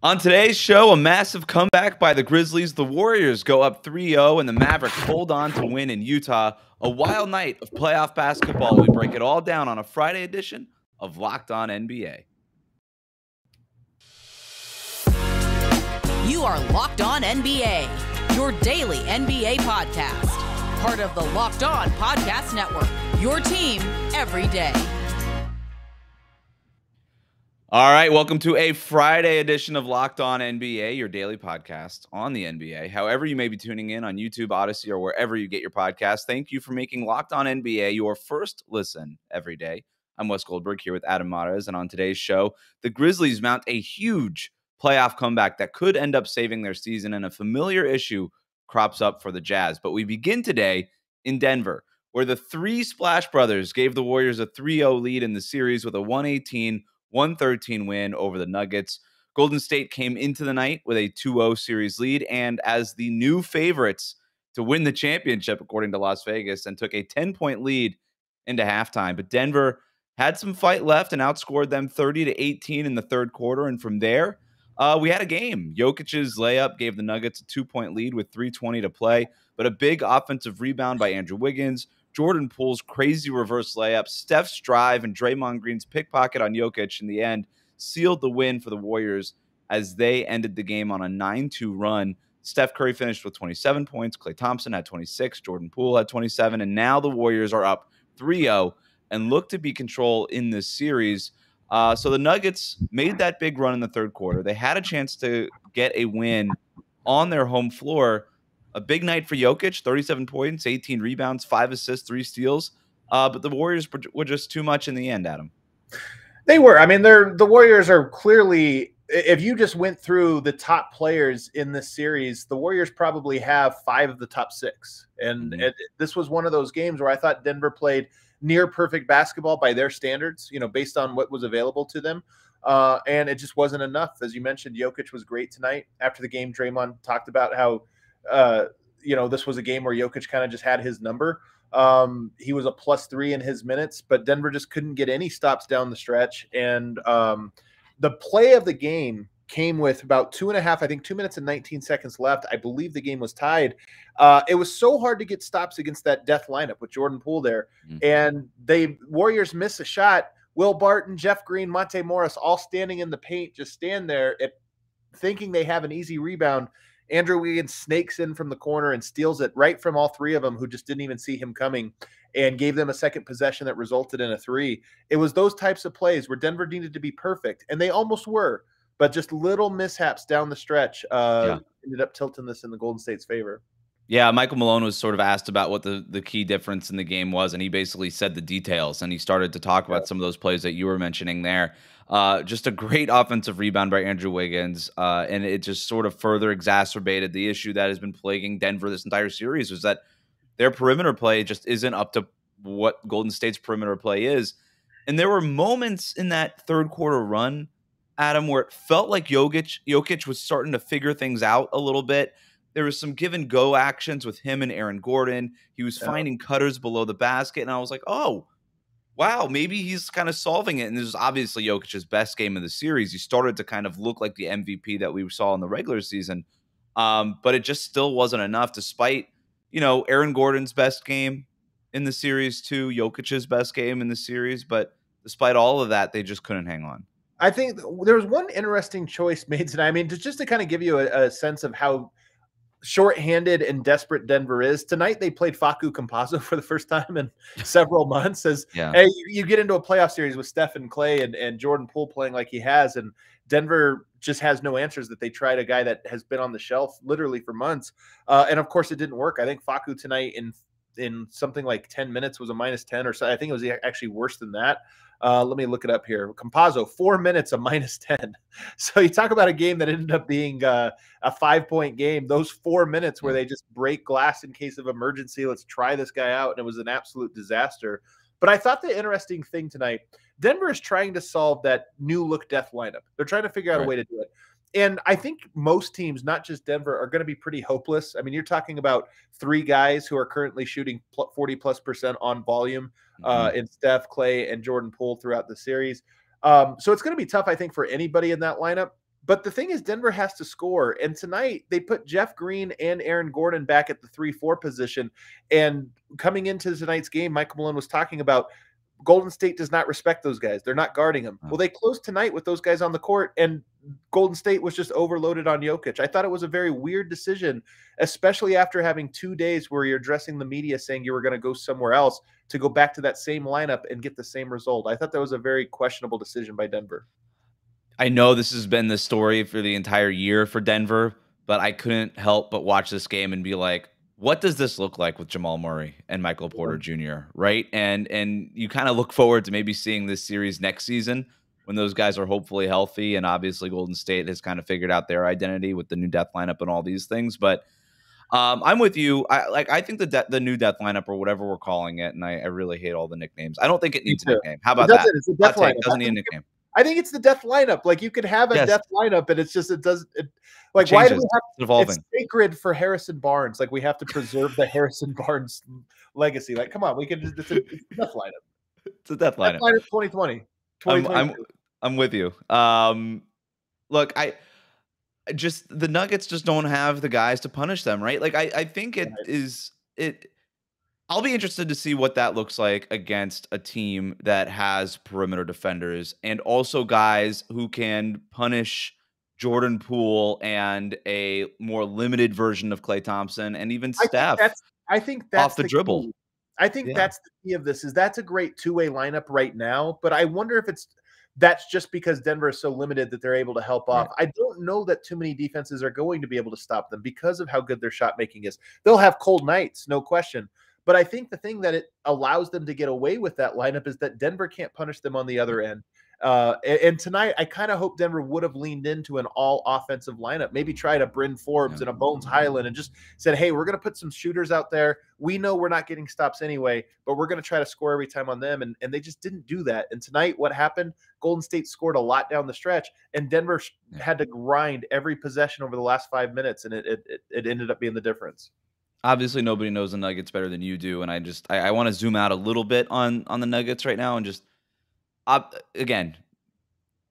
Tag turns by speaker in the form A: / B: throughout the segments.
A: On today's show, a massive comeback by the Grizzlies. The Warriors go up 3-0, and the Mavericks hold on to win in Utah. A wild night of playoff basketball. We break it all down on a Friday edition of Locked On NBA.
B: You are Locked On NBA, your daily NBA podcast. Part of the Locked On Podcast Network, your team every day.
A: All right, welcome to a Friday edition of Locked On NBA, your daily podcast on the NBA. However you may be tuning in on YouTube, Odyssey, or wherever you get your podcast, thank you for making Locked On NBA your first listen every day. I'm Wes Goldberg here with Adam Mares, and on today's show, the Grizzlies mount a huge playoff comeback that could end up saving their season, and a familiar issue crops up for the Jazz. But we begin today in Denver, where the three Splash Brothers gave the Warriors a 3-0 lead in the series with a 118-113 win over the Nuggets. Golden State came into the night with a 2-0 series lead and as the new favorites to win the championship, according to Las Vegas, and took a 10-point lead into halftime. But Denver had some fight left and outscored them 30-18 in the third quarter. And from there, we had a game. Jokic's layup gave the Nuggets a 2-point lead with 3:20 to play, but a big offensive rebound by Andrew Wiggins, Jordan Poole's crazy reverse layup, Steph's drive, and Draymond Green's pickpocket on Jokic in the end sealed the win for the Warriors as they ended the game on a 9-2 run. Steph Curry finished with 27 points. Klay Thompson had 26. Jordan Poole had 27. And now the Warriors are up 3-0 and look to be control in this series. So the Nuggets made that big run in the third quarter. They had a chance to get a win on their home floor. A big night for Jokic, 37 points, 18 rebounds, 5 assists, 3 steals. But the Warriors were just too much in the end, Adam.
C: They were. I mean, the Warriors are clearly, if you just went through the top players in this series, the Warriors probably have 5 of the top 6. And this was one of those games where I thought Denver played near perfect basketball by their standards, based on what was available to them. And it just wasn't enough. As you mentioned, Jokic was great tonight. After the game, Draymond talked about how, this was a game where Jokic kind of just had his number. He was a +3 in his minutes, but Denver just couldn't get any stops down the stretch. And the play of the game came with about 2 minutes and 19 seconds left. I believe the game was tied. It was so hard to get stops against that death lineup with Jordan Poole there. And Warriors miss a shot. Will Barton, Jeff Green, Monte Morris all standing in the paint, just stand there thinking they have an easy rebound. Andrew Wiggins snakes in from the corner and steals it right from all 3 of them who just didn't even see him coming and gave them a second possession that resulted in a 3. It was those types of plays where Denver needed to be perfect, and they almost were, but just little mishaps down the stretch ended up tilting this in the Golden State's favor.
A: Yeah, Michael Malone was sort of asked about what the key difference in the game was, and he basically said the details, and he started to talk about some of those plays that you were mentioning there. Just a great offensive rebound by Andrew Wiggins, and it just sort of further exacerbated the issue that has been plaguing Denver this entire series, was that their perimeter play just isn't up to what Golden State's perimeter play is. And there were moments in that third quarter run, Adam, where it felt like Jokic was starting to figure things out a little bit. There was some give and go actions with him and Aaron Gordon. He was finding cutters below the basket, and I was like, oh, wow, maybe he's kind of solving it. And this is obviously Jokic's best game of the series. He started to kind of look like the MVP that we saw in the regular season. But it just still wasn't enough, despite, Aaron Gordon's best game in the series too, Jokic's best game in the series. But despite all of that, they just couldn't hang on.
C: I think there was one interesting choice made tonight. I mean, just to kind of give you a sense of how shorthanded and desperate Denver is. Tonight they played Facu Campazzo for the first time in several months. Hey, you get into a playoff series with Steph and Klay and Jordan Poole playing like he has, and Denver just has no answers. That they tried a guy that has been on the shelf literally for months, and of course it didn't work. I think Facu tonight in something like 10 minutes was a -10 or so. I think it was actually worse than that. Let me look it up here. Campazzo, 4 minutes, a -10. So you talk about a game that ended up being a 5-point game. Those 4 minutes where they just break glass in case of emergency. Let's try this guy out. And it was an absolute disaster. But I thought the interesting thing tonight, Denver is trying to solve that new look death lineup. They're trying to figure out a way to do it. And I think most teams, not just Denver, are going to be pretty hopeless. I mean, you're talking about 3 guys who are currently shooting 40+% on volume in Steph, Klay, and Jordan Poole throughout the series. So it's going to be tough, I think, for anybody in that lineup. But the thing is, Denver has to score. And tonight they put Jeff Green and Aaron Gordon back at the 3-4 position. And coming into tonight's game, Michael Malone was talking about Golden State does not respect those guys. They're not guarding them. Well, they closed tonight with those guys on the court, and Golden State was just overloaded on Jokic. I thought it was a very weird decision, especially after having 2 days where you're addressing the media saying you were going to go somewhere else to go back to that same lineup and get the same result. I thought that was a very questionable decision by Denver.
A: I know this has been the story for the entire year for Denver, but I couldn't help but watch this game and be like, what does this look like with Jamal Murray and Michael Porter Jr., right? And you kind of look forward to maybe seeing this series next season when those guys are hopefully healthy, and obviously Golden State has kind of figured out their identity with the new death lineup and all these things. But I'm with you. I think the new death lineup, or whatever we're calling it, and I really hate all the nicknames. I don't think it needs a nickname. How about that?
C: It's a death lineup.
A: Doesn't need a nickname.
C: I think it's the death lineup. Like, you could have a death lineup, and it's just like, why do we have
A: evolving?
C: It's sacred for Harrison Barnes. Like, we have to preserve the Harrison Barnes legacy. Like, come on, we can just it's a death lineup.
A: It's a death lineup.
C: 2020.
A: I'm with you. Look, the Nuggets just don't have the guys to punish them, right? Like, I think I'll be interested to see what that looks like against a team that has perimeter defenders and also guys who can punish Jordan Poole and a more limited version of Klay Thompson and even Steph.
C: I think that's
A: off the dribble.
C: I think that's the key of this. That's a great two-way lineup right now, but I wonder if that's just because Denver is so limited that they're able to help off. I don't know that too many defenses are going to be able to stop them because of how good their shot making is. They'll have cold nights, no question. But I think the thing that it allows them to get away with that lineup is that Denver can't punish them on the other end. And tonight, I kind of hope Denver would have leaned into an all offensive lineup, maybe tried a Bryn Forbes and a Bones Highland and just said, hey, we're going to put some shooters out there. We know we're not getting stops anyway, but we're going to try to score every time on them. And they just didn't do that. And tonight, what happened? Golden State scored a lot down the stretch, and Denver had to grind every possession over the last 5 minutes, and it ended up being the difference.
A: Obviously, nobody knows the Nuggets better than you do, and I want to zoom out a little bit on the Nuggets right now and just again,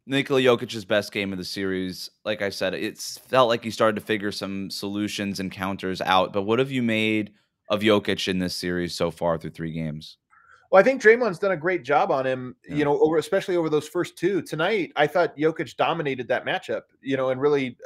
A: Nikola Jokic's best game of the series. Like I said, it felt like he started to figure some solutions and counters out. But what have you made of Jokic in this series so far through 3 games?
C: Well, I think Draymond's done a great job on him, especially over those first 2. Tonight, I thought Jokic dominated that matchup, and really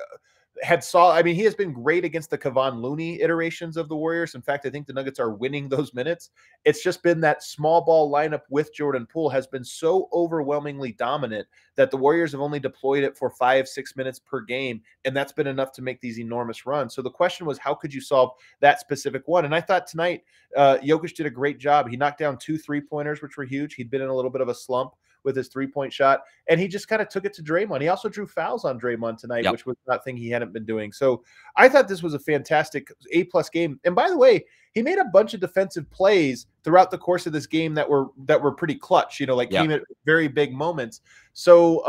C: he has been great against the Kevon Looney iterations of the Warriors. In fact, I think the Nuggets are winning those minutes. It's just been that small ball lineup with Jordan Poole has been so overwhelmingly dominant that the Warriors have only deployed it for 5-6 minutes per game, and that's been enough to make these enormous runs. So the question was, how could you solve that specific one? And I thought tonight, Jokic did a great job. He knocked down 2 3-pointers, which were huge. He'd been in a little bit of a slump with his 3-point shot, and he just kind of took it to Draymond. He also drew fouls on Draymond tonight, which was not thing he hadn't been doing. So I thought this was a fantastic A+ game. And by the way, he made a bunch of defensive plays throughout the course of this game that were pretty clutch, came at very big moments. So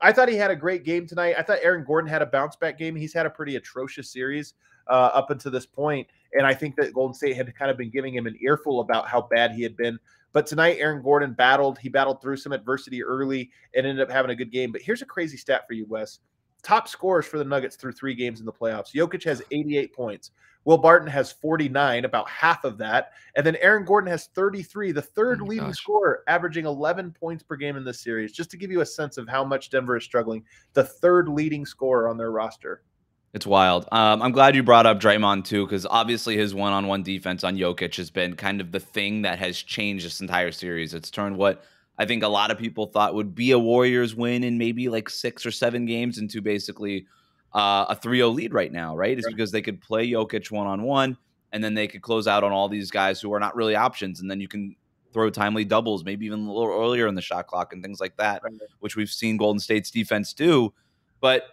C: I thought he had a great game tonight. I thought Aaron Gordon had a bounce back game. He's had a pretty atrocious series up until this point. And I think that Golden State had kind of been giving him an earful about how bad he had been. But tonight, Aaron Gordon battled. He battled through some adversity early and ended up having a good game. But here's a crazy stat for you, Wes. Top scorers for the Nuggets through 3 games in the playoffs. Jokic has 88 points. Will Barton has 49, about half of that. And then Aaron Gordon has 33, the third leading scorer, averaging 11 points per game in this series. Just to give you a sense of how much Denver is struggling, the third leading scorer on their roster.
A: It's wild. I'm glad you brought up Draymond too, because obviously his one-on-one defense on Jokic has been kind of the thing that has changed this entire series. It's turned what I think a lot of people thought would be a Warriors win in maybe like 6 or 7 games into basically a 3-0 lead right now, right? It's because they could play Jokic one-on-one, and then they could close out on all these guys who are not really options, and then you can throw timely doubles, maybe even a little earlier in the shot clock and things like that, which we've seen Golden State's defense do. But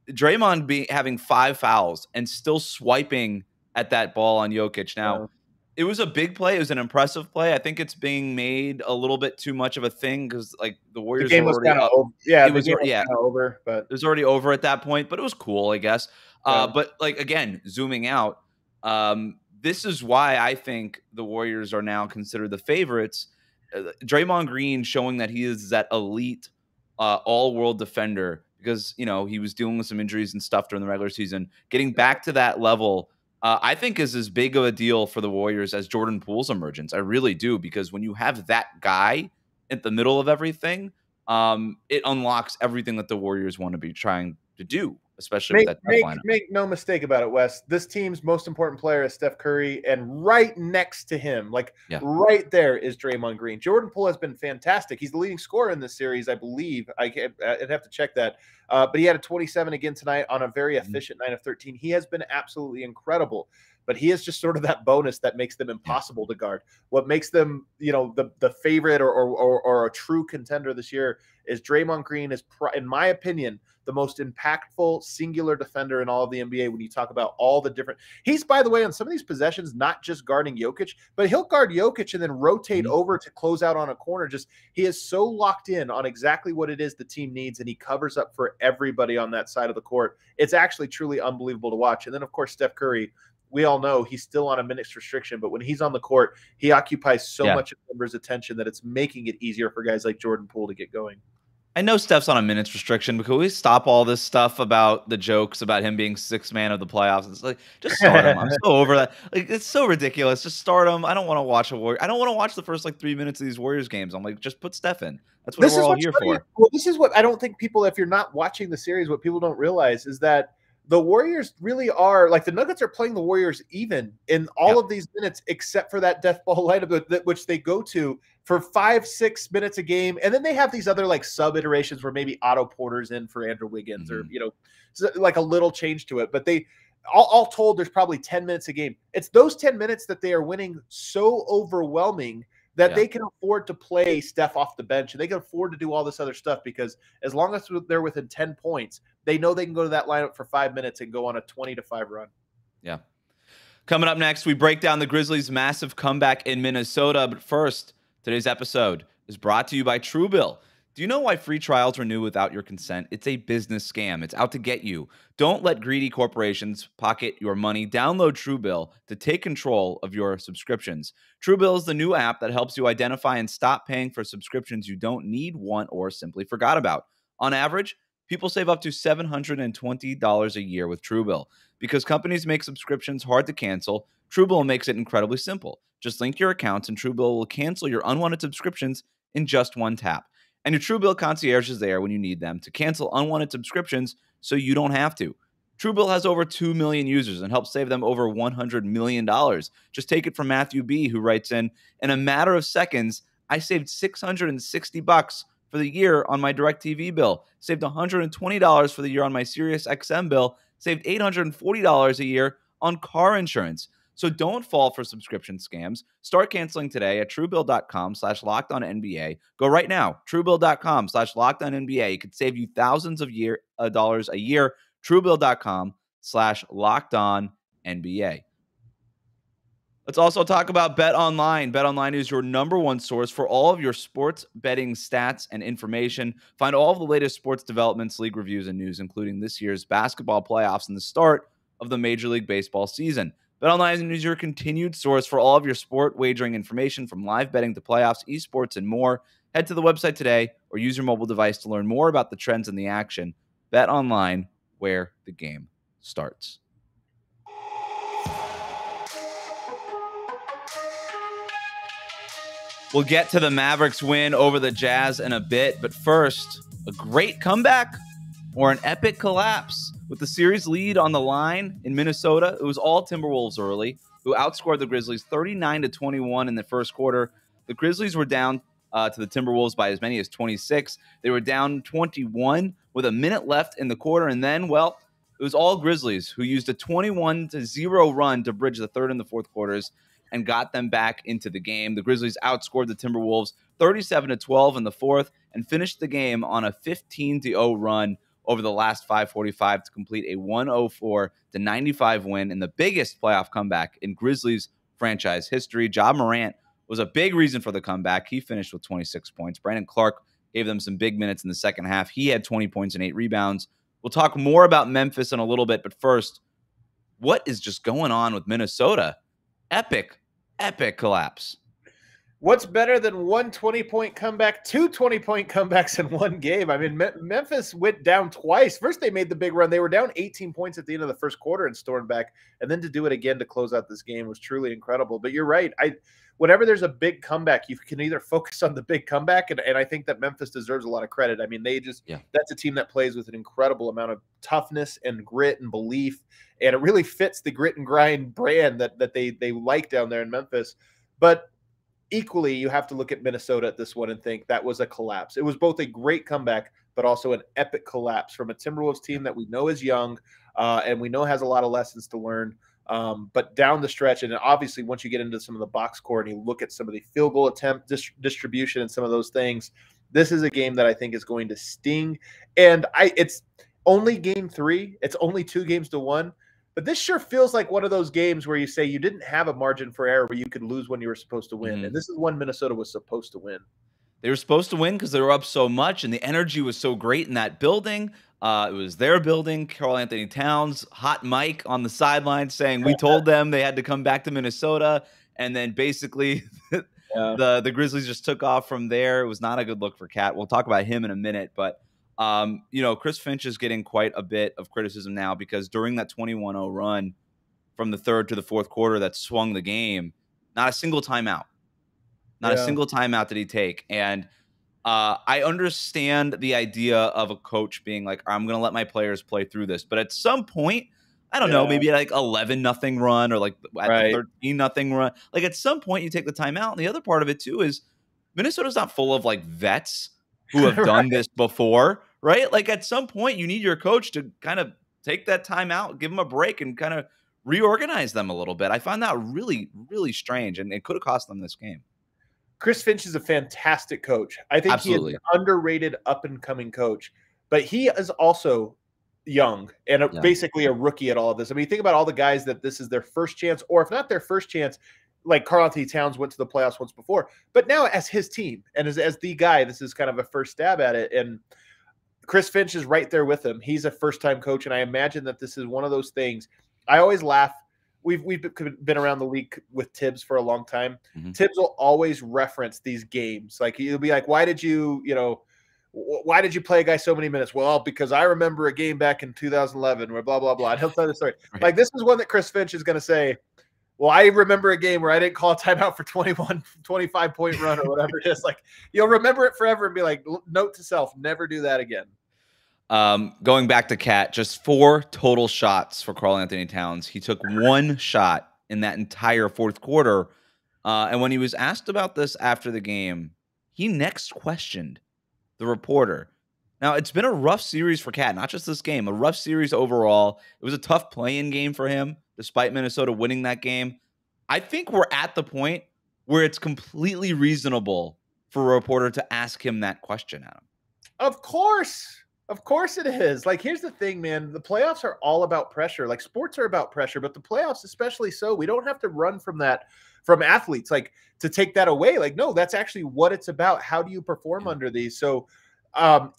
A: Draymond having 5 fouls and still swiping at that ball on Jokic. Now, it was a big play. It was an impressive play. I think it's being made a little bit too much of a thing because, like, the Warriors
C: were already up. It was over, but
A: it was already over at that point. But it was cool, I guess. But like again, zooming out, this is why I think the Warriors are now considered the favorites. Draymond Green showing that he is that elite all-world defender because, he was dealing with some injuries and stuff during the regular season. Getting back to that level, I think is as big of a deal for the Warriors as Jordan Poole's emergence. I really do, because when you have that guy at the middle of everything, it unlocks everything that the Warriors want to be trying to do, especially with that lineup.
C: Make no mistake about it, Wes. This team's most important player is Steph Curry, and right next to him, right there, is Draymond Green. Jordan Poole has been fantastic. He's the leading scorer in this series, I believe. I'd have to check that. But he had a 27 again tonight on a very efficient 9 of 13. He has been absolutely incredible. But he is just sort of that bonus that makes them impossible to guard. What makes them, the favorite or a true contender this year is Draymond Green is, in my opinion, the most impactful singular defender in all of the NBA when you talk about all the different – he's, by the way, on some of these possessions, not just guarding Jokic, but he'll guard Jokic and then rotate over to close out on a corner. He is so locked in on exactly what it is the team needs, and he covers up for everybody on that side of the court. It's actually truly unbelievable to watch. And then, of course, Steph Curry – we all know he's still on a minutes restriction, but when he's on the court, he occupies so much of Denver's attention that it's making it easier for guys like Jordan Poole to get going.
A: I know Steph's on a minutes restriction, but can we stop all this stuff about the jokes about him being sixth man of the playoffs? It's like, just start him. I'm so over that. It's so ridiculous. Just start him. I don't want to watch I don't want to watch the first 3 minutes of these Warriors games. I'm like, just put Steph in. That's what we're all here for.
C: Well, this is what I don't think people, if you're not watching the series, what people don't realize is that the Warriors really are, the Nuggets are playing the Warriors even in all of these minutes, except for that death ball lineup, which they go to for 5-6 minutes a game. And then they have these other sub iterations where maybe Otto Porter's in for Andrew Wiggins or, a little change to it. But they all told, there's probably 10 minutes a game. It's those 10 minutes that they are winning so overwhelming that they can afford to play Steph off the bench, and they can afford to do all this other stuff, because as long as they're within 10 points, they know they can go to that lineup for 5 minutes and go on a 20-5 run.
A: Yeah. Coming up next, we break down the Grizzlies' massive comeback in Minnesota. But first, today's episode is brought to you by Truebill. Do you know why free trials renew without your consent? It's a business scam. It's out to get you. Don't let greedy corporations pocket your money. Download Truebill to take control of your subscriptions. Truebill is the new app that helps you identify and stop paying for subscriptions you don't need, want, or simply forgot about. On average, people save up to $720 a year with Truebill. Because companies make subscriptions hard to cancel, Truebill makes it incredibly simple. Just link your accounts and Truebill will cancel your unwanted subscriptions in just one tap. And your Truebill concierge is there when you need them to cancel unwanted subscriptions so you don't have to. Truebill has over 2 million users and helps save them over $100 million. Just take it from Matthew B., who writes in a matter of seconds, I saved $660 for the year on my DirecTV bill, saved $120 for the year on my Sirius XM bill, saved $840 a year on car insurance. So don't fall for subscription scams. Start canceling today at Truebill.com/LockedOnNBA. Go right now. Truebill.com/LockedOnNBA. It could save you thousands of dollars a year. Truebill.com/LockedOnNBA. Let's also talk about BetOnline. BetOnline is your #1 source for all of your sports betting stats and information. Find all of the latest sports developments, league reviews, and news, including this year's basketball playoffs and the start of the Major League Baseball season. BetOnline is your continued source for all of your sport wagering information, from live betting to playoffs, esports, and more. Head to the website today or use your mobile device to learn more about the trends and the action. BetOnline, where the game starts. We'll get to the Mavericks win over the Jazz in a bit, but first, a great comeback or an epic collapse. With the series lead on the line in Minnesota, it was all Timberwolves early, who outscored the Grizzlies 39-21 in the first quarter. The Grizzlies were down to the Timberwolves by as many as 26. They were down 21 with a minute left in the quarter, and then, it was all Grizzlies who used a 21-0 run to bridge the third and the fourth quarters and got them back into the game. The Grizzlies outscored the Timberwolves 37-12 in the fourth and finished the game on a 15-0 run over the last 5:45 to complete a 104-95 win in the biggest playoff comeback in Grizzlies franchise history. Ja Morant was a big reason for the comeback. He finished with 26 points. Brandon Clark gave them some big minutes in the second half. He had 20 points and 8 rebounds. We'll talk more about Memphis in a little bit, but first, what is just going on with Minnesota? Epic collapse.
C: What's better than one 20-point comeback, two 20-point comebacks in one game? I mean, Memphis went down twice. First, they made the big run. They were down 18 points at the end of the first quarter and stormed back. And then to do it again to close out this game was truly incredible. But you're right. Whenever there's a big comeback, you can either focus on the big comeback, and I think that Memphis deserves a lot of credit. I mean, that's a team that plays with an incredible amount of toughness and grit and belief, and it really fits the grit and grind brand that they like down there in Memphis. But equally, you have to look at Minnesota at this one and think that was a collapse. It was both a great comeback, but also an epic collapse from a Timberwolves team that we know is young and we know has a lot of lessons to learn. But down the stretch, and obviously once you get into some of the box score and you look at some of the field goal attempt distribution and some of those things, this is a game that I think is going to sting. And it's only game 3. It's only 2 games to 1. But this sure feels like one of those games where you say you didn't have a margin for error where you could lose when you were supposed to win. Mm-hmm. And this is one Minnesota was supposed to win.
A: They were supposed to win because they were up so much, and the energy was so great in that building. It was their building. Karl-Anthony Towns, hot mic on the sideline saying, we told them they had to come back to Minnesota. And then basically the Grizzlies just took off from there. It was not a good look for Cat. We'll talk about him in a minute. But, Chris Finch is getting quite a bit of criticism now because during that 21-0 run from the third to the fourth quarter that swung the game, not a single timeout. Not a single timeout did he take. And I understand the idea of a coach being like, I'm going to let my players play through this. But at some point, I don't know, maybe like 11-0 run or like at the 13-0 run. Like at some point you take the timeout. And the other part of it too is Minnesota's not full of like vets who have done this before, right? Like at some point you need your coach to kind of take that timeout, give them a break and kind of reorganize them a little bit. I find that really, really strange. And it could have cost them this game.
C: Chris Finch is a fantastic coach. I think he is an underrated up-and-coming coach, but he is also young and basically a rookie at all of this. I mean, think about all the guys that this is their first chance, or if not their first chance, like Karl-Anthony Towns went to the playoffs once before, but now as his team and as the guy, this is kind of a first stab at it. And Chris Finch is right there with him. He's a first-time coach, and I imagine that this is one of those things. I always laugh. We've been around the league with Tibbs for a long time. Mm-hmm. Tibbs will always reference these games. Like he'll be like, why did you play a guy so many minutes? Well, because I remember a game back in 2011 where blah, blah, blah. And he'll tell the story. Right. Like this is one that Chris Finch is going to say, well, I remember a game where I didn't call a timeout for 25-point run or whatever it is. Like you'll remember it forever and be like, note to self, never do that again.
A: Going back to Cat, just 4 total shots for Karl-Anthony Towns. He took 1 shot in that entire fourth quarter. And when he was asked about this after the game, he next questioned the reporter. Now, it's been a rough series for Cat, not just this game, a rough series overall. It was a tough play-in game for him, despite Minnesota winning that game. I think we're at the point where it's completely reasonable for a reporter to ask him that question, Adam.
C: Of course. Of course it is. Like, here's the thing, man. The playoffs are all about pressure. Like, sports are about pressure, but the playoffs especially so. We don't have to run from that from athletes, like, to take that away. Like, no, that's actually what it's about. How do you perform under these? So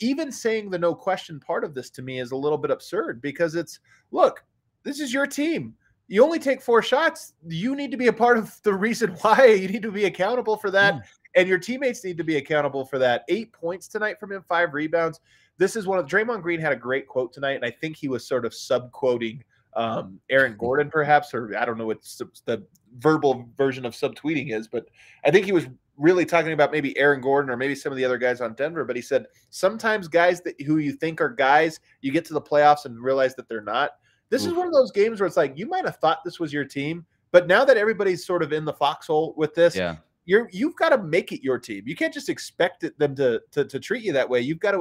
C: even saying the no question part of this to me is a little bit absurd because it's, look, this is your team. You only take 4 shots. You need to be a part of the reason why. You need to be accountable for that. Yeah. And your teammates need to be accountable for that. 8 points tonight from him, 5 rebounds. This is one of Draymond Green had a great quote tonight, and I think he was sort of sub-quoting Aaron Gordon, perhaps, or I don't know what the verbal version of subtweeting is, but I think he was really talking about maybe Aaron Gordon or maybe some of the other guys on Denver. But he said sometimes guys who you think are guys, you get to the playoffs and realize that they're not. This is one of those games where it's like you might have thought this was your team, but now that everybody's sort of in the foxhole with this, you've got to make it your team. You can't just expect them to treat you that way. You've got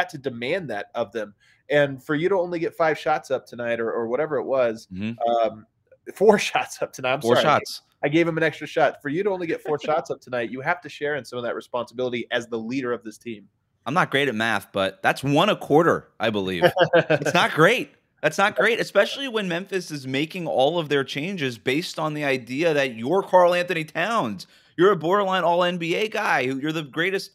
C: to demand that of them. And for you to only get 5 shots up tonight or whatever it was, 4 shots up tonight. I'm sorry.
A: 4 shots.
C: I gave him an extra shot. For you to only get 4 shots up tonight, you have to share in some of that responsibility as the leader of this team.
A: I'm not great at math, but that's 1 1/4, I believe. It's not great. That's not great, especially when Memphis is making all of their changes based on the idea that you're Karl-Anthony Towns. You're a borderline all-NBA guy. You're the greatest.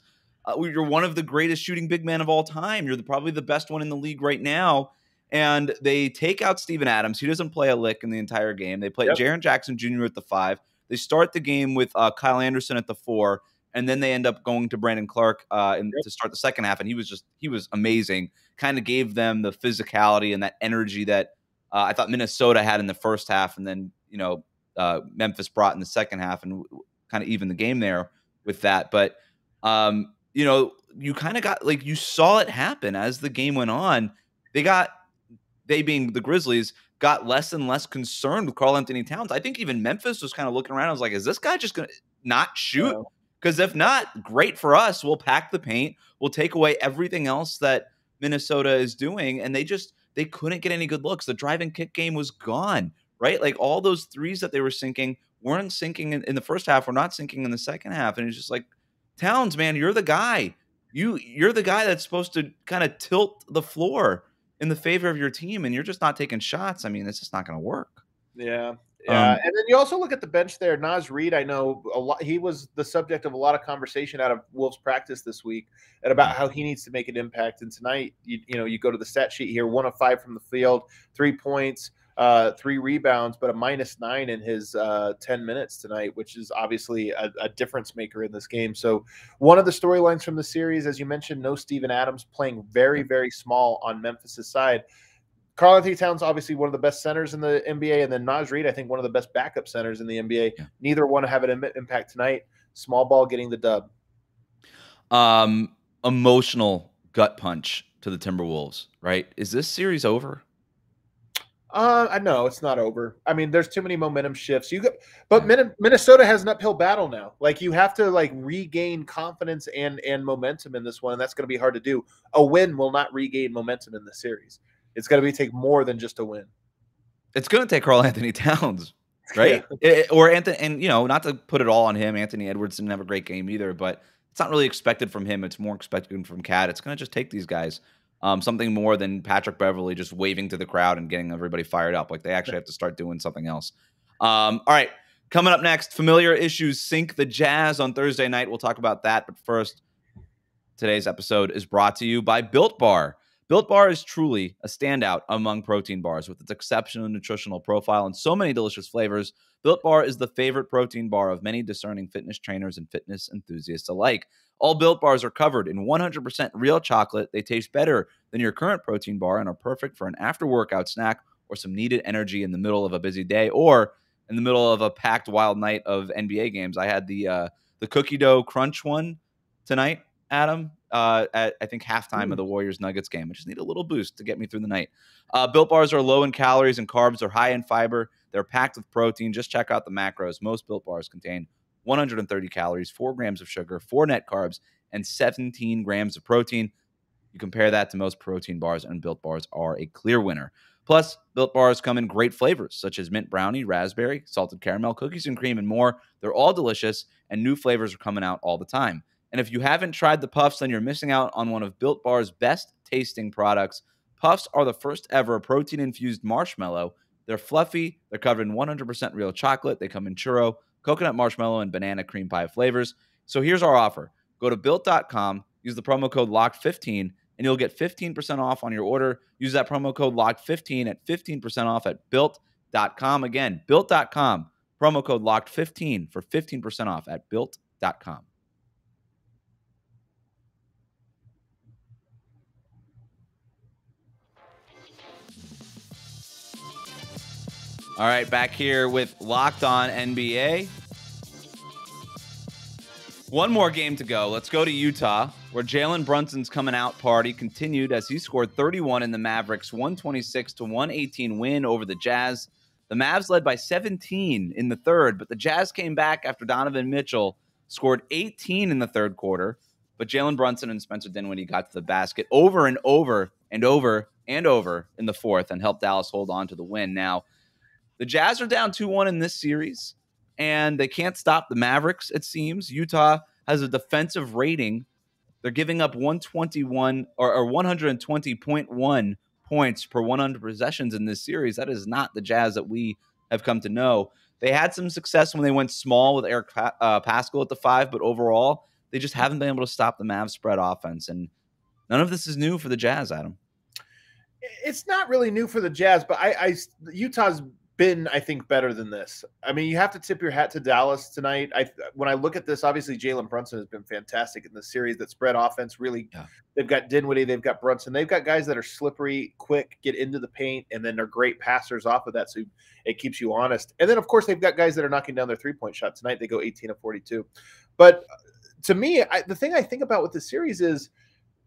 A: You're one of the greatest shooting big men of all time. You're probably the best one in the league right now. And they take out Steven Adams. He doesn't play a lick in the entire game. They play Jaren Jackson Jr. at the 5. They start the game with Kyle Anderson at the 4, and then they end up going to Brandon Clark to start the second half, and he was amazing. Kind of gave them the physicality and that energy that I thought Minnesota had in the first half, and then Memphis brought in the second half and kind of even the game there with that. But you kind of got you saw it happen as the game went on. They being the Grizzlies got less and less concerned with Karl-Anthony Towns. I think even Memphis was kind of looking around. I was like, is this guy just going to not shoot? Because if not, great for us. We'll pack the paint. We'll take away everything else that Minnesota is doing. And they couldn't get any good looks. The drive and kick game was gone, right? Like all those threes that they were sinking weren't sinking in the first half. We're not sinking in the second half. And it's just like, Towns, man, you're the guy. You're the guy that's supposed to kind of tilt the floor in the favor of your team, and you're just not taking shots. I mean, it's just not going to work.
C: Yeah. And then you also look at the bench there. Naz Reid, I know a lot. He was the subject of a lot of conversation out of Wolves practice this week and about how he needs to make an impact. And tonight, you go to the stat sheet here: 1 of 5 from the field, 3 points, 3 rebounds, but a -9 in his 10 minutes tonight, which is obviously a difference maker in this game. So one of the storylines from the series, as you mentioned, no Steven Adams, playing very, very small on Memphis' side. Karl-Anthony Towns, obviously one of the best centers in the NBA, and then Naz Reid, I think one of the best backup centers in the NBA. Yeah. Neither one have an impact tonight. Small ball getting the dub.
A: Emotional gut punch to the Timberwolves, right? Is this series over?
C: No, it's not over. I mean, there's too many momentum shifts. But Minnesota has an uphill battle now. Like you have to regain confidence and momentum in this one, and that's going to be hard to do. A win will not regain momentum in the series. It's going to take more than just a win.
A: It's going to take Karl-Anthony Towns, right? Yeah. Or Anthony, and not to put it all on him. Anthony Edwards didn't have a great game either, but it's not really expected from him. It's more expected from Cat. It's going to just take these guys. Something more than Patrick Beverley just waving to the crowd and getting everybody fired up. Like they actually have to start doing something else. All right, coming up next, familiar issues sink the Jazz on Thursday night. We'll talk about that. But first, today's episode is brought to you by Built Bar. Built Bar is truly a standout among protein bars with its exceptional nutritional profile and so many delicious flavors. Built Bar is the favorite protein bar of many discerning fitness trainers and fitness enthusiasts alike. All Built Bars are covered in 100% real chocolate. They taste better than your current protein bar and are perfect for an after-workout snack or some needed energy in the middle of a busy day or in the middle of a packed wild night of NBA games. I had the cookie dough crunch one tonight, Adam, at I think halftime of the Warriors-Nuggets game. I just need a little boost to get me through the night. Built Bars are low in calories and carbs. They're high in fiber. They're packed with protein. Just check out the macros. Most Built Bars contain 130 calories, 4 grams of sugar, 4 net carbs, and 17 grams of protein. You compare that to most protein bars, and Built Bars are a clear winner. Plus, Built Bars come in great flavors, such as mint brownie, raspberry, salted caramel, cookies and cream, and more. They're all delicious, and new flavors are coming out all the time. And if you haven't tried the Puffs, then you're missing out on one of Built Bar's best-tasting products. Puffs are the first ever protein-infused marshmallow. They're fluffy. They're covered in 100% real chocolate. They come in churro, coconut marshmallow, and banana cream pie flavors. So here's our offer. Go to Built.com, use the promo code LOCKED15, and you'll get 15% off on your order. Use that promo code LOCKED15 at 15% off at Built.com. Again, Built.com, promo code LOCKED15 for 15% off at Built.com. All right, back here with Locked On NBA. One more game to go. Let's go to Utah, where Jalen Brunson's coming out party continued as he scored 31 in the Mavericks' 126-118 win over the Jazz. The Mavs led by 17 in the third, but the Jazz came back after Donovan Mitchell scored 18 in the third quarter. But Jalen Brunson and Spencer Dinwiddie got to the basket over and over and over and over in the fourth and helped Dallas hold on to the win. Now, the Jazz are down 2-1 in this series, and they can't stop the Mavericks, it seems. Utah has a defensive rating. They're giving up 121 or 120.1 points per 100 possessions in this series. That is not the Jazz that we have come to know. They had some success when they went small with Eric Pascal at the 5, but overall, they just haven't been able to stop the Mavs spread offense, and none of this is new for the Jazz, Adam.
C: It's not really new for the Jazz, but Utah's been, I think, better than this. I mean, you have to tip your hat to Dallas tonight. When I look at this, obviously Jalen Brunson has been fantastic in the series. That spread offense really.
A: Yeah.
C: They've got Dinwiddie, they've got Brunson, they've got guys that are slippery, quick, get into the paint, and then they're great passers off of that. So it keeps you honest. And then, of course, they've got guys that are knocking down their 3-point shot tonight. They go 18 of 42. But to me, the thing I think about with this series is,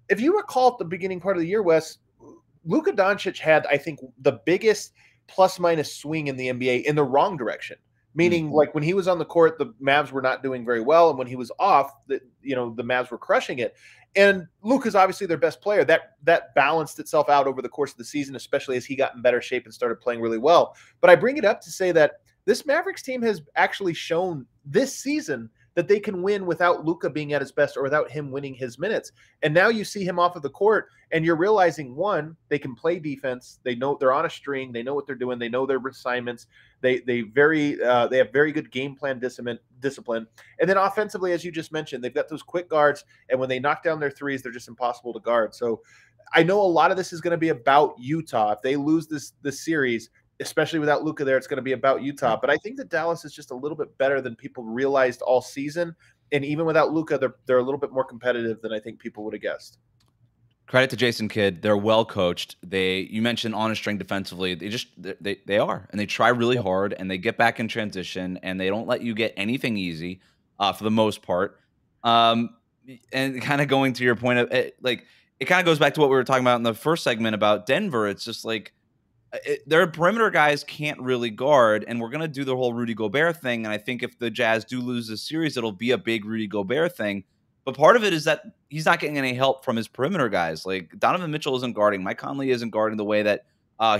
C: if you recall at the beginning part of the year, Wes, Luka Doncic had, I think, the biggest plus-minus swing in the NBA in the wrong direction. Meaning, like when he was on the court, the Mavs were not doing very well, and when he was off, the Mavs were crushing it. And Luka's obviously their best player. That balanced itself out over the course of the season, especially as he got in better shape and started playing really well. But I bring it up to say that this Mavericks team has actually shown this season that they can win without Luka being at his best or without him winning his minutes. And now you see him off of the court, and you're realizing, one, they can play defense. They know they're on a string. They know what they're doing. They know their assignments. They have very good game plan discipline. And then offensively, as you just mentioned, they've got those quick guards, and when they knock down their threes, they're just impossible to guard. So I know a lot of this is going to be about Utah. If they lose this series, especially without Luka there, it's going to be about Utah. But I think that Dallas is just a little bit better than people realized all season. And even without Luka, they're a little bit more competitive than I think people would have guessed.
A: Credit to Jason Kidd. They're well coached. You mentioned on a string defensively. They are, and they try really hard, and they get back in transition, and they don't let you get anything easy for the most part. And kind of going to your point of it kind of goes back to what we were talking about in the first segment about Denver. It's just like, their perimeter guys can't really guard, and we're going to do the whole Rudy Gobert thing. And I think if the Jazz do lose this series, it'll be a big Rudy Gobert thing. But part of it is that he's not getting any help from his perimeter guys. Like Donovan Mitchell isn't guarding. Mike Conley isn't guarding the way that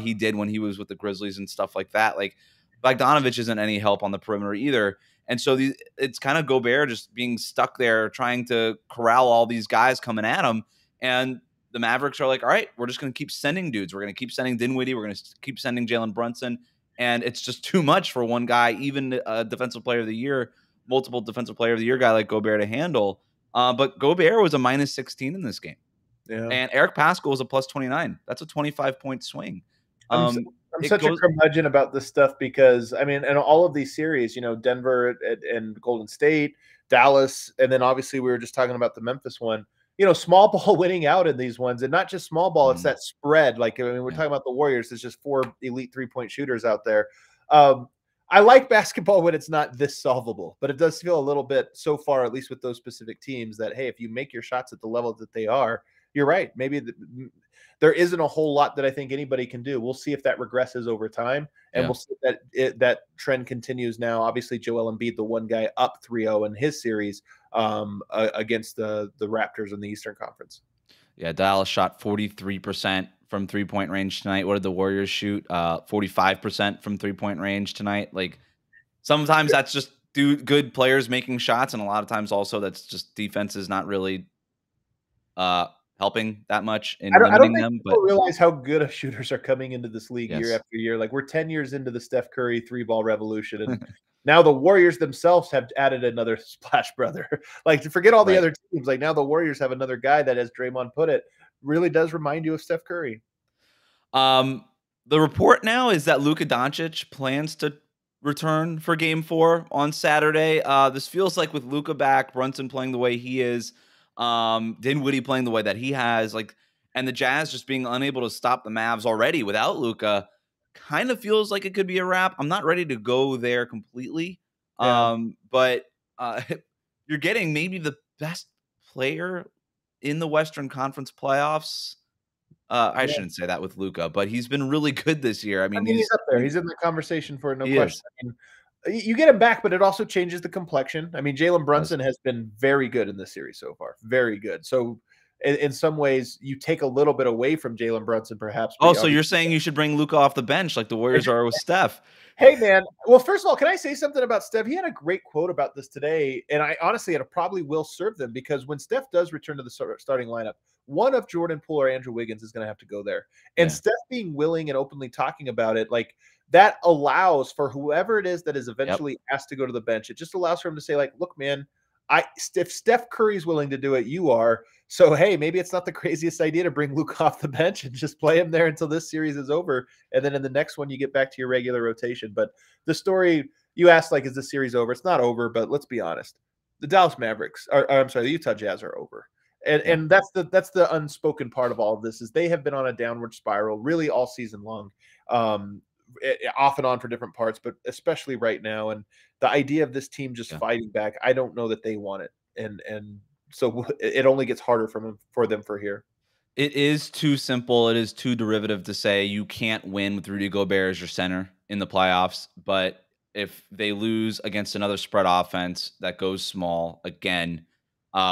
A: he did when he was with the Grizzlies and stuff like that. Like Bogdanovich isn't any help on the perimeter either. And so it's kind of Gobert just being stuck there trying to corral all these guys coming at him. And the Mavericks are like, all right, we're just going to keep sending dudes. We're going to keep sending Dinwiddie. We're going to keep sending Jalen Brunson. And it's just too much for one guy, even a defensive player of the year, multiple defensive player of the year guy like Gobert to handle. But Gobert was a minus 16 in this game. Yeah. And Eric Pascal was a plus 29. That's a 25-point swing.
C: I'm such a curmudgeon about this stuff because, I mean, in all of these series, Denver and Golden State, Dallas, and then obviously we were just talking about the Memphis one. Small ball winning out in these ones, and not just small ball, it's that spread. Like, I mean, we're talking about the Warriors. There's just 4 elite 3-point shooters out there. I like basketball when it's not this solvable, but it does feel a little bit so far, at least with those specific teams, that, hey, if you make your shots at the level that they are, you're right. Maybe there isn't a whole lot that I think anybody can do. We'll see if that regresses over time, and we'll see if that trend continues now. Obviously, Joel Embiid, the one guy up 3-0 in his series against the Raptors in the Eastern Conference.
A: Yeah, Dallas shot 43% from 3-point range tonight. What did the Warriors shoot? 45% from 3-point range tonight. Like, sometimes that's just good players making shots, and a lot of times also that's just defense is not really helping that much in limiting them.
C: But people realize how good of shooters are coming into this league year after year. Like, we're 10 years into the Steph Curry 3-ball revolution, and now the Warriors themselves have added another splash brother. Like, to forget all the other teams, like now the Warriors have another guy that, as Draymond put it, really does remind you of Steph Curry.
A: The report now is that Luka Doncic plans to return for Game 4 on Saturday. This feels like with Luka back, Brunson playing the way he is, Dinwiddie playing the way that he has, and the Jazz just being unable to stop the Mavs already without Luka, kind of feels like it could be a wrap. I'm not ready to go there completely, but you're getting maybe the best player in the Western Conference playoffs. I shouldn't say that with Luka, but he's been really good this year. I mean
C: he's up there. He's in the conversation for no question. I mean, you get him back, but it also changes the complexion. I mean, Jalen Brunson has been very good in this series so far. Very good. So in some ways, you take a little bit away from Jalen Brunson, perhaps.
A: Oh, so you're saying you should bring Luka off the bench like the Warriors are with Steph.
C: Hey, man. Well, first of all, can I say something about Steph? He had a great quote about this today, and I honestly, it probably will serve them because when Steph does return to the starting lineup, one of Jordan Poole or Andrew Wiggins is going to have to go there. And Steph being willing and openly talking about it, like, that allows for whoever it is that is eventually asked to go to the bench. It just allows for him to say, like, look, man, If Steph Curry's willing to do it, you are. So, hey, maybe it's not the craziest idea to bring Luka off the bench and just play him there until this series is over. And then in the next one, you get back to your regular rotation. But the story you asked, like, is the series over? It's not over, but let's be honest. The Dallas Mavericks, I'm sorry, the Utah Jazz are over. And that's the unspoken part of all of this is they have been on a downward spiral really all season long, off and on for different parts, but especially right now. And the idea of this team just fighting back, I don't know that they want it. And so it only gets harder for them for here.
A: It is too simple. It is too derivative to say you can't win with Rudy Gobert as your center in the playoffs. But if they lose against another spread offense that goes small again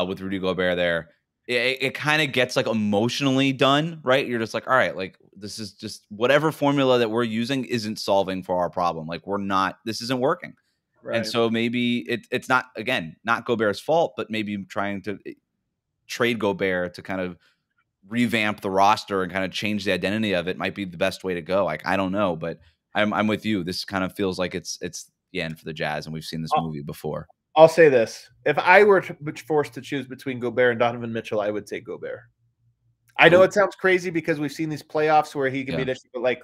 A: with Rudy Gobert there, it kind of gets like emotionally done, right? You're just like, all right, like this is just whatever formula that we're using isn't solving for our problem. Like this isn't working. Right. And so maybe it's not, again, not Gobert's fault, but maybe trying to trade Gobert to kind of revamp the roster and kind of change the identity of it might be the best way to go. Like, I don't know, but I'm with you. This kind of feels like it's the end for the Jazz, and we've seen this movie before.
C: I'll say this. If I were forced to choose between Gobert and Donovan Mitchell, I would take Gobert. I know it sounds crazy because we've seen these playoffs where he can be an issue, but like,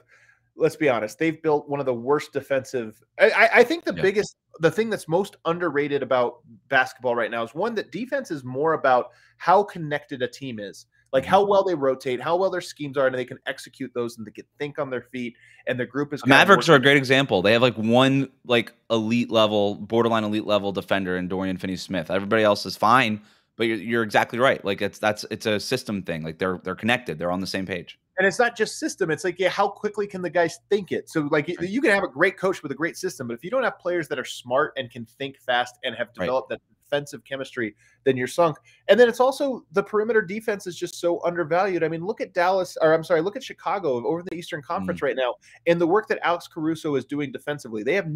C: let's be honest, they've built one of the worst defensive. I think the thing that's most underrated about basketball right now is one that defense is more about how connected a team is. Like how well they rotate, how well their schemes are, and they can execute those, and they can think on their feet. And the group is
A: Mavericks are a great example. They have like one like borderline elite level defender in Dorian Finney-Smith. Everybody else is fine, but you're exactly right. Like it's a system thing. Like they're connected. They're on the same page.
C: And it's not just system. It's like, how quickly can the guys think it? So like you can have a great coach with a great system, but if you don't have players that are smart and can think fast and have developed that defensive chemistry, then you're sunk. And then it's also the perimeter defense is just so undervalued. I mean, look at look at Chicago over the Eastern Conference right now and the work that Alex Caruso is doing defensively. They have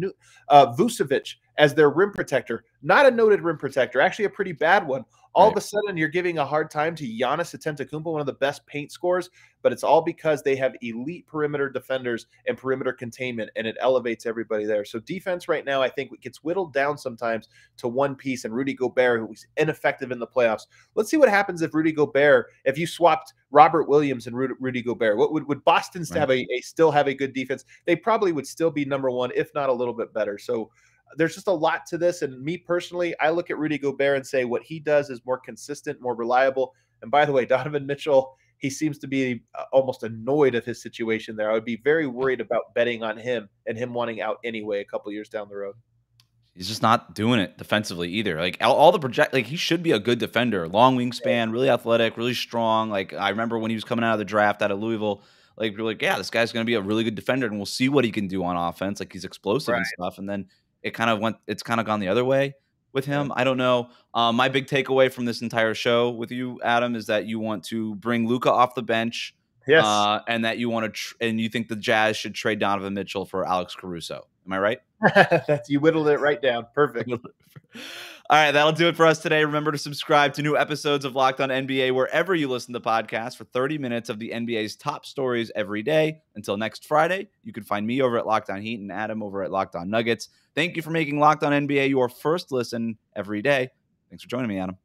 C: Vucevic as their rim protector, not a noted rim protector, actually a pretty bad one. All of a sudden, you're giving a hard time to Giannis Antetokounmpo, one of the best paint scorers, but it's all because they have elite perimeter defenders and perimeter containment, and it elevates everybody there. So defense right now, I think, gets whittled down sometimes to one piece, and Rudy Gobert, who's ineffective in the playoffs. Let's see what happens if if you swapped Robert Williams and Rudy Gobert. What would Boston still have a good defense? They probably would still be number one, if not a little bit better. So there's just a lot to this. And me personally, I look at Rudy Gobert and say what he does is more consistent, more reliable. And by the way, Donovan Mitchell, he seems to be almost annoyed of his situation there. I would be very worried about betting on him and him wanting out anyway a couple years down the road.
A: He's just not doing it defensively either. Like all the he should be a good defender, long wingspan, really athletic, really strong. Like I remember when he was coming out of the draft out of Louisville, like we're like, yeah, this guy's going to be a really good defender, and we'll see what he can do on offense. Like he's explosive and stuff. And then it's kind of gone the other way with him. I don't know. My big takeaway from this entire show with you, Adam, is that you want to bring Luka off the bench.
C: Yes.
A: And that you want to, and you think the Jazz should trade Donovan Mitchell for Alex Caruso. Am I right?
C: You whittled it right down. Perfect.
A: All right, that'll do it for us today. Remember to subscribe to new episodes of Locked On NBA wherever you listen to podcasts for 30 minutes of the NBA's top stories every day. Until next Friday, you can find me over at Locked On Heat and Adam over at Locked On Nuggets. Thank you for making Locked On NBA your first listen every day. Thanks for joining me, Adam.